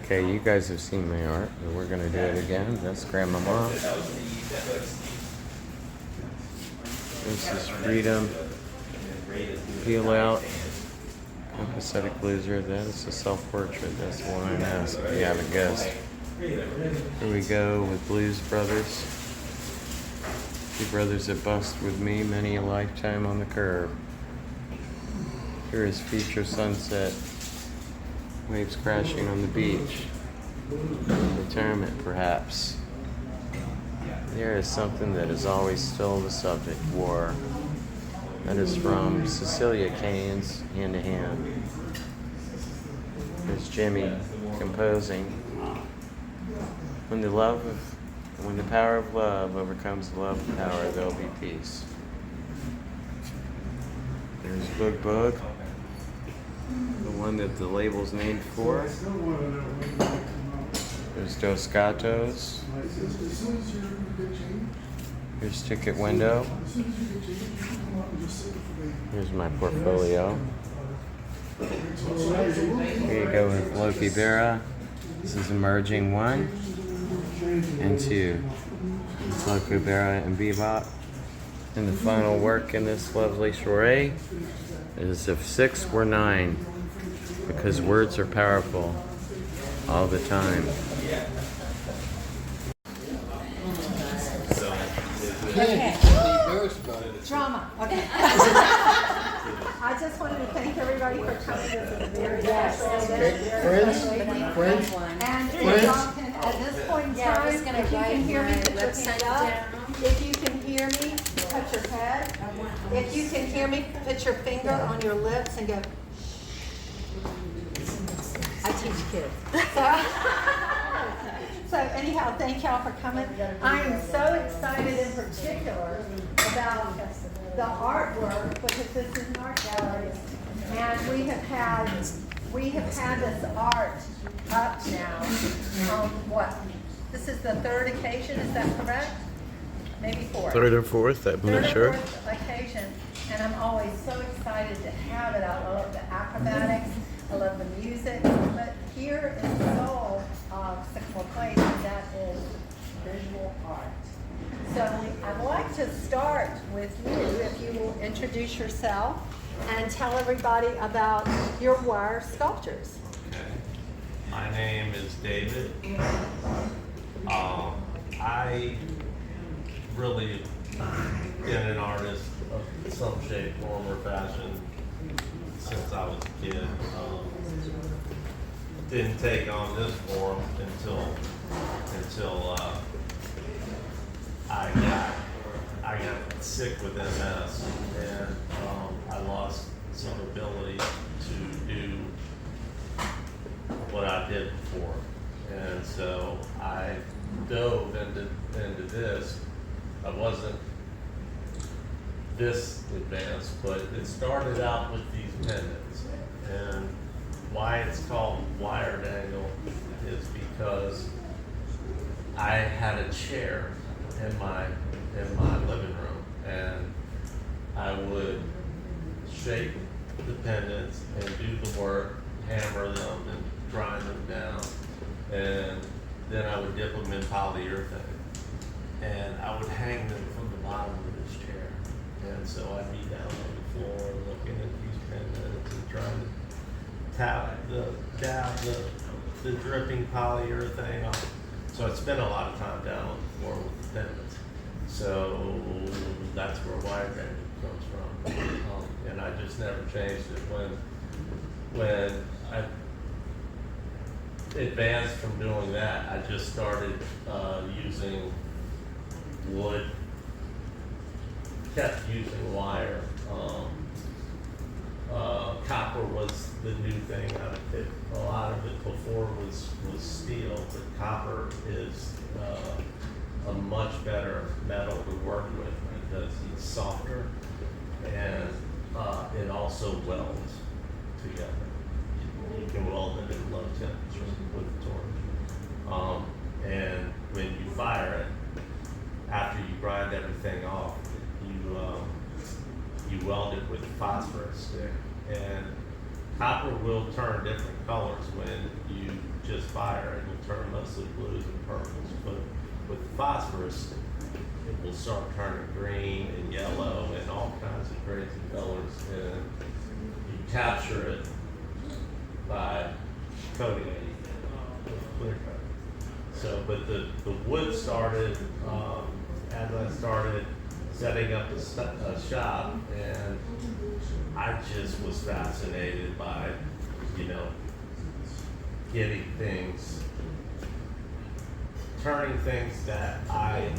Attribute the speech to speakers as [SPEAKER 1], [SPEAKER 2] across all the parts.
[SPEAKER 1] Okay, you guys have seen my art, but we're gonna do it again. That's Grandmama. This is Freedom. Peel out. Empathetic loser. That is a self-portrait. That's the one I asked. If you haven't guessed. Here we go with Blues Brothers. Two brothers that bust with me many a lifetime on the curb. Here is future sunset. Waves crashing on the beach. Retirement, perhaps. There is something that is always still the subject, war. That is from Cecilia Kane's Hand to Hand. There's Jimmy composing. When the power of love overcomes the love of power, there'll be peace. There's Boog Boog, the one that the label's named for. There's Dos Gatos. Here's Ticket Window. Here's my portfolio. Here you go with Loki Berra. This is Emerging 1 and 2. It's Loki Berra and Bebop. And the final work in this lovely soiree is if 6 were 9, because words are powerful all the time.
[SPEAKER 2] Okay. Drama. Okay. I just wanted to thank everybody for coming. This is a very
[SPEAKER 3] Friends?
[SPEAKER 2] And y'all can, at this point in time, if you can hear me, put your hand up. If you can hear me, touch your head. If you can hear me, put your finger on your lips and go. I teach kids. So anyhow, thank y'all for coming. I am so excited in particular about the artwork because this is an art gallery, and we have had this art up now. What? This is the third occasion. Is that correct? Maybe fourth.
[SPEAKER 1] Third or fourth, I'm not sure.
[SPEAKER 2] Third or fourth occasion, and I'm always so excited to have it. I love the acrobatics. I love the music, but here is the soul of Sycamore Place, and that is visual art. So I'd like to start with you, if you will introduce yourself and tell everybody about your wire sculptures.
[SPEAKER 4] Okay. My name is David. I really been an artist of some shape, form, or fashion since I was a kid. Didn't take on this form until I got sick with MS, and I lost some ability to do what I did before, and so I dove into this. I wasn't this advanced, but it started out with these pendants, and why it's called wire dangle is because I had a chair in my living room, and I would shape the pendants and do the work, hammer them and grind them down, and then I would dip them in polyurethane, and I would hang them from the bottom of this chair. And so I'd be down on the floor looking at these pendants and trying to dab the dripping polyurethane off. So I spent a lot of time down on the floor with the pendants. So that's where wire dangle comes from. And I just never changed it. When I advanced from doing that, I just started using wood, kept using wire. Copper was the new thing. A lot of it before was steel, but copper is a much better metal to work with because it's softer, and it also welds together. You can weld it at low temperature with a torch. And when you fire it, after you grind everything off, you weld it with a phosphorus stick. And copper will turn different colors when you just fire, it will turn mostly blues and purples. But with phosphorus, it will start turning green and yellow and all kinds of crazy colors. And you capture it by coating it with clear coat. So, but the wood started as I started setting up a shop, and I just was fascinated by, you know, getting things, turning things that I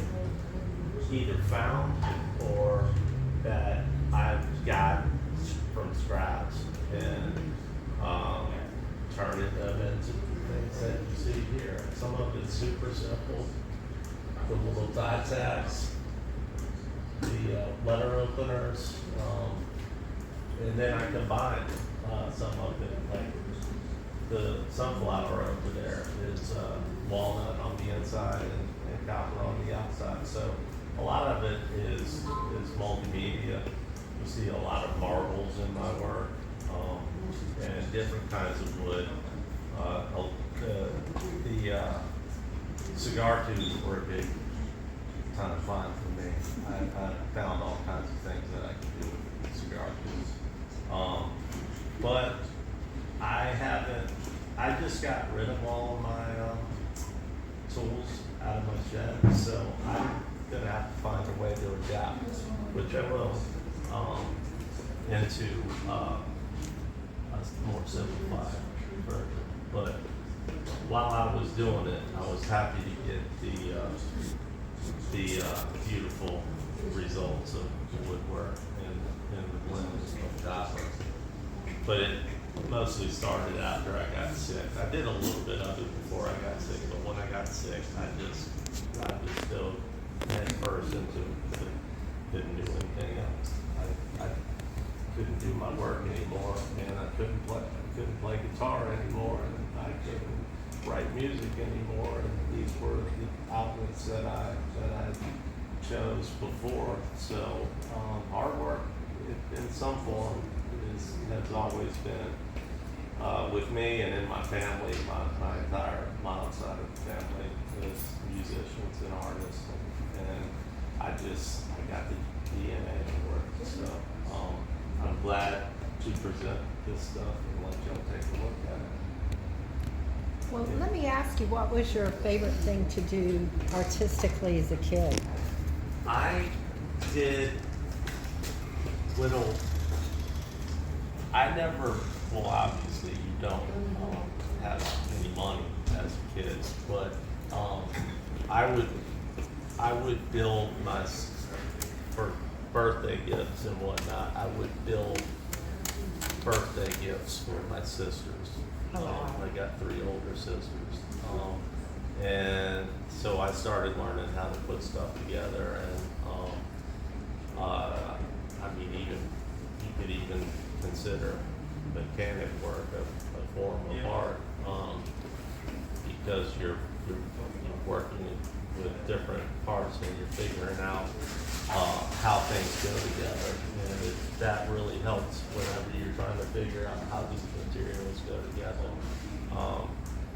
[SPEAKER 4] either found or that I've got from scratch, and turning them into things that you see here. Some of it's super simple, the little die tags, the letter openers, and then I combined some of it, like the sunflower over there is walnut on the inside and copper on the outside. So a lot of it is multimedia. You see a lot of marbles in my work, and different kinds of wood. The cigar tubes were a big ton of fun for me. I found all kinds of things that I could do with cigar tubes. But I just got rid of all of my tools out of my shed, so I'm gonna have to find a way to adapt, which I will, into a more simplified version. But while I was doing it, I was happy to get the beautiful results of the woodwork and the blends of copper. But it mostly started after I got sick. I did a little bit of it before I got sick, but when I got sick, I just dove head first into it. Didn't do anything else. I couldn't do my work anymore, and I couldn't play guitar anymore, and I couldn't write music anymore. And these were the outlets that I chose before. So hard work in some form has always been with me and in my family. My entire mom's side of the family is musicians and artists, and I got the DNA for it. So I'm glad to present this stuff and let y'all take a look at it.
[SPEAKER 2] Well, let me ask you, what was your favorite thing to do artistically as a kid?
[SPEAKER 4] I did little. Well, obviously you don't have any money as a kid, but I would build for birthday gifts and whatnot. I would build birthday gifts for my sisters. I got 3 older sisters, and so I started learning how to put stuff together. And I mean, you could even consider mechanic work a form of art, because you're working with different parts and you're figuring out how things go together, and that really helps whenever you're trying to figure out how these materials go together.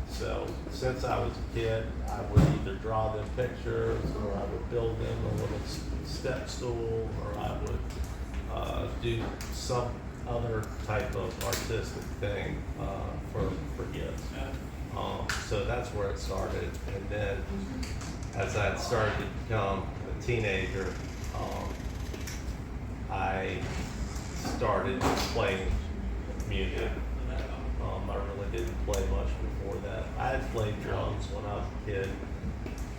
[SPEAKER 4] So since I was a kid, I would either draw them pictures, or I would build them a little step stool, or I would do some other type of artistic thing for gifts. So that's where it started. And then as I started to become a teenager, I started playing music. I really didn't play much before that. I had played drums when I was a kid.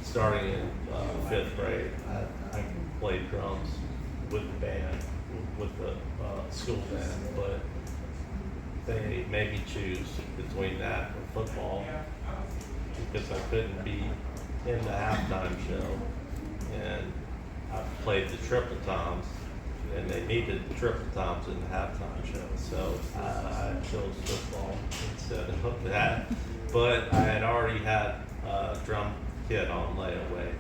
[SPEAKER 4] Starting in 5th grade, I played drums with the band, with the school band, but they made me choose between that and football because I couldn't be in the halftime show. And I played the triple toms, and they needed the triple toms in the halftime show, so I chose football instead of that. But I had already had a drum kit on layaway.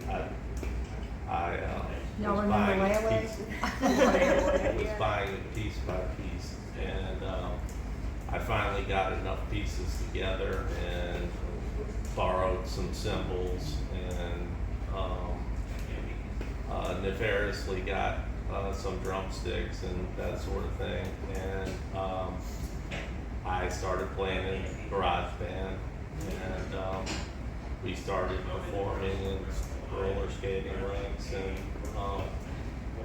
[SPEAKER 2] Y'all
[SPEAKER 4] was
[SPEAKER 2] remember
[SPEAKER 4] buying
[SPEAKER 2] layaway?
[SPEAKER 4] I was buying it piece by piece, and I finally got enough pieces together, and some cymbals and nefariously got some drumsticks and that sort of thing. And I started playing in garage band, and we started performing in roller skating rinks and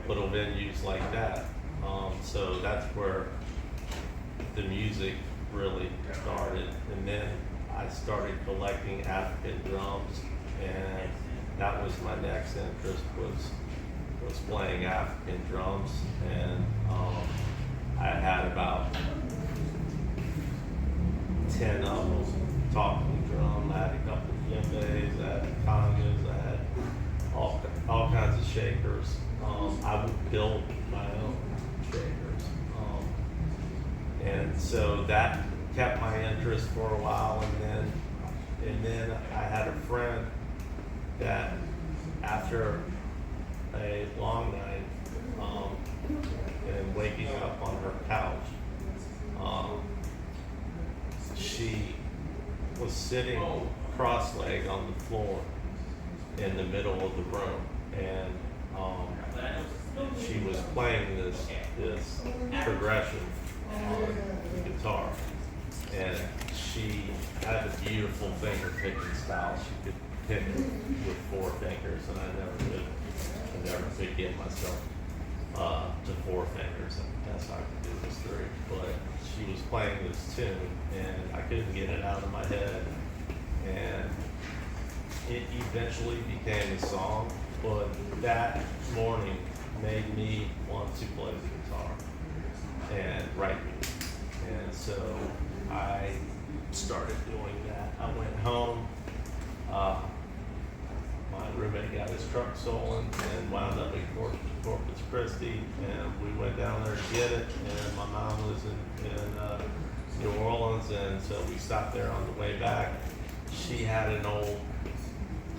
[SPEAKER 4] little venues like that. So that's where the music really started. And then I started collecting African drums, and that was my next interest, was playing African drums. And I had about 10 of them, talking drum. I had a couple of djembes, I had congas, I had all kinds of shakers. I would build my own shakers. And so that kept my interest for a while, and then I had a friend that, after a long night and waking up on her couch, she was sitting cross-legged on the floor in the middle of the room, and she was playing this progression on the guitar, and she had a beautiful finger picking style. She could pick it with 4 fingers, and I never could get myself to 4 fingers. I guess I could do this 3, but she was playing this tune, and I couldn't get it out of my head, and it eventually became a song. But that morning made me want to play the guitar and write music. And so I started doing that. I went home. My roommate got his truck stolen and wound up in Corpus Christi, and we went down there to get it. And my mom was in New Orleans, and so we stopped there on the way back. She had an old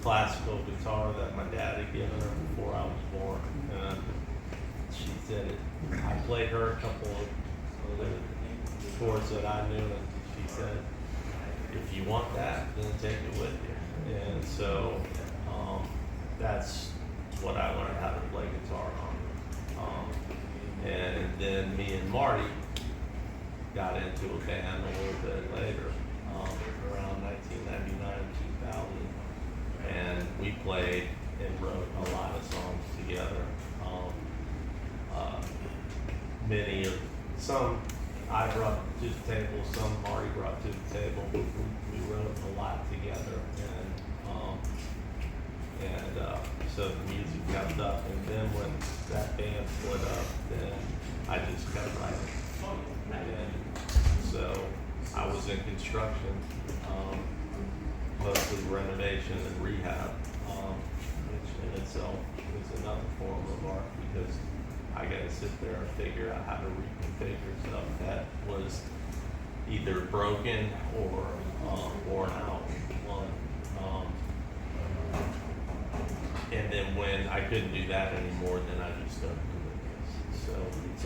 [SPEAKER 4] classical guitar that my dad had given her before I was born, and she said I played her a couple of the chords that I knew, and she said, if you want that, then take it with you. And so that's what I learned how to play guitar on. And then me and Marty got into a band a little bit later, around 1999, 2000. And we played and wrote a lot of songs together. Some I brought to the table, some Marty brought to the table. We wrote a lot together, and so the music kept up. And then when that band split up, then I just kept writing. And so I was in construction, mostly renovation and rehab, which in itself is another form of art, because I got to sit there and figure out how to reconfigure stuff that was either broken or worn out. And then when I couldn't do that anymore, then I just started doing this. So it's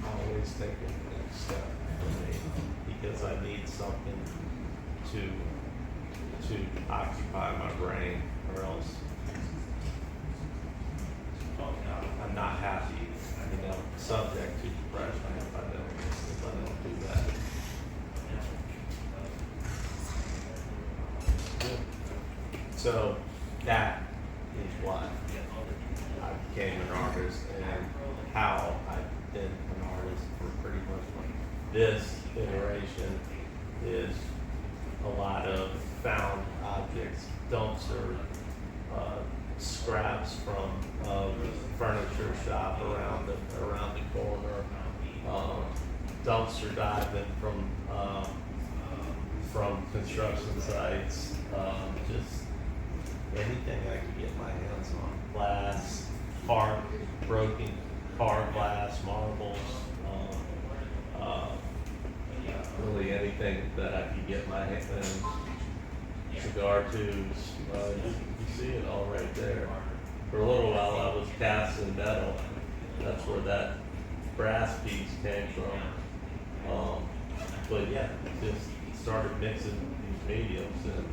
[SPEAKER 4] always taking the next step for me, because I need something to occupy my brain, or else I'm not happy, subject to depression if I don't do that. So that is why I became an artist, and how I've been an artist for pretty much this iteration is a lot of found objects, dumpster, scraps from furniture shop around the corner, dumpster diving from construction sites, just anything I could get my hands on. Glass, broken car glass, marbles, really anything that I could get my hands on. Cigar tubes, you see it all right there. For a little while I was casting metal. That's where that brass piece came from. But yeah, just started mixing these mediums, and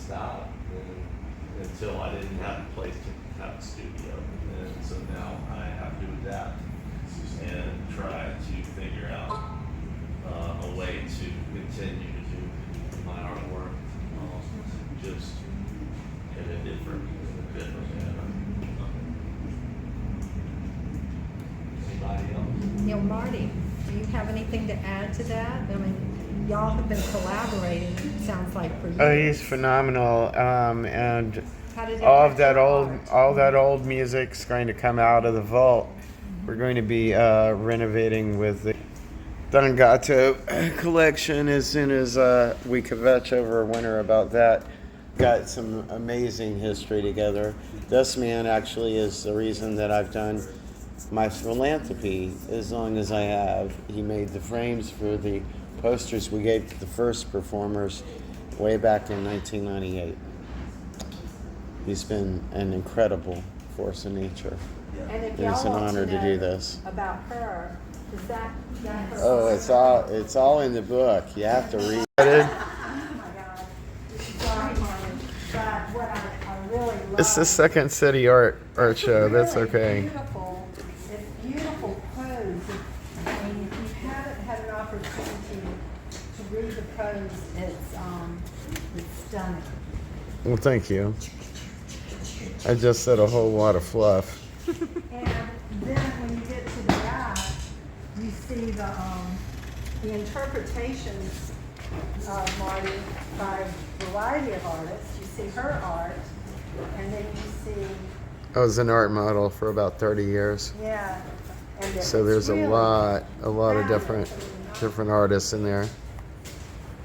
[SPEAKER 4] stop until I didn't have a place to have a studio. And so now I have to adapt and try to figure out a way to continue to do my artwork, just in a different manner. Anybody else?
[SPEAKER 2] Neil, Marty, do you have anything to add to that? I mean, y'all have been collaborating, it sounds like, for years.
[SPEAKER 1] Oh, he's phenomenal. And
[SPEAKER 2] How did it
[SPEAKER 1] all of
[SPEAKER 2] affect
[SPEAKER 1] that
[SPEAKER 2] your
[SPEAKER 1] old,
[SPEAKER 2] art?
[SPEAKER 1] all that old music's going to come out of the vault. We're going to be renovating with the Dangato collection as soon as we kvetch over winter about that. Got some amazing history together. This man actually is the reason that I've done my philanthropy as long as I have. He made the frames for the posters we gave to the first performers way back in 1998. He's been an incredible force of nature.
[SPEAKER 2] And if
[SPEAKER 1] It's
[SPEAKER 2] y'all
[SPEAKER 1] an
[SPEAKER 2] want
[SPEAKER 1] honor to
[SPEAKER 2] know
[SPEAKER 1] do this.
[SPEAKER 2] about her, is that her?
[SPEAKER 1] Oh, it's all in the book. You have to read it.
[SPEAKER 2] Oh my God. Sorry, Marty. But what I really love.
[SPEAKER 1] It's the Second City art show. That's
[SPEAKER 2] really
[SPEAKER 1] okay.
[SPEAKER 2] Beautiful. It's beautiful prose. I mean, if you haven't had an opportunity to read the prose, it's stunning.
[SPEAKER 1] Well, thank you. I just said a whole lot of fluff.
[SPEAKER 2] And then when you get to the back, you see the interpretations of Marty by a variety of artists. You see her art, and then you see,
[SPEAKER 1] I was an art model for about 30 years.
[SPEAKER 2] yeah. And
[SPEAKER 1] So there's a lot of different artists in there.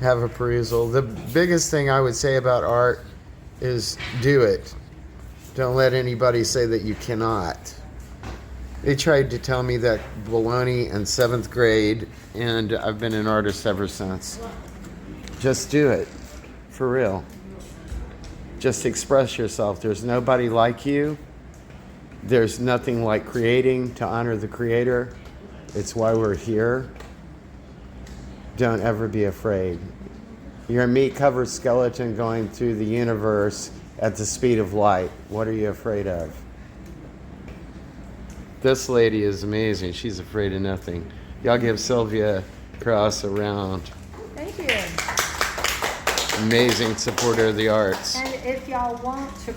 [SPEAKER 1] Have a perusal. The biggest thing I would say about art is do it. Don't let anybody say that you cannot. They tried to tell me that baloney in 7th grade, and I've been an artist ever since. Just do it. For real. Just express yourself. There's nobody like you. There's nothing like creating to honor the creator. It's why we're here. Don't ever be afraid. You're a meat-covered skeleton going through the universe at the speed of light. What are you afraid of? This lady is amazing. She's afraid of nothing. Y'all give Sylvia Cross a round.
[SPEAKER 2] Thank you.
[SPEAKER 1] Amazing supporter of the arts.
[SPEAKER 2] And if y'all want to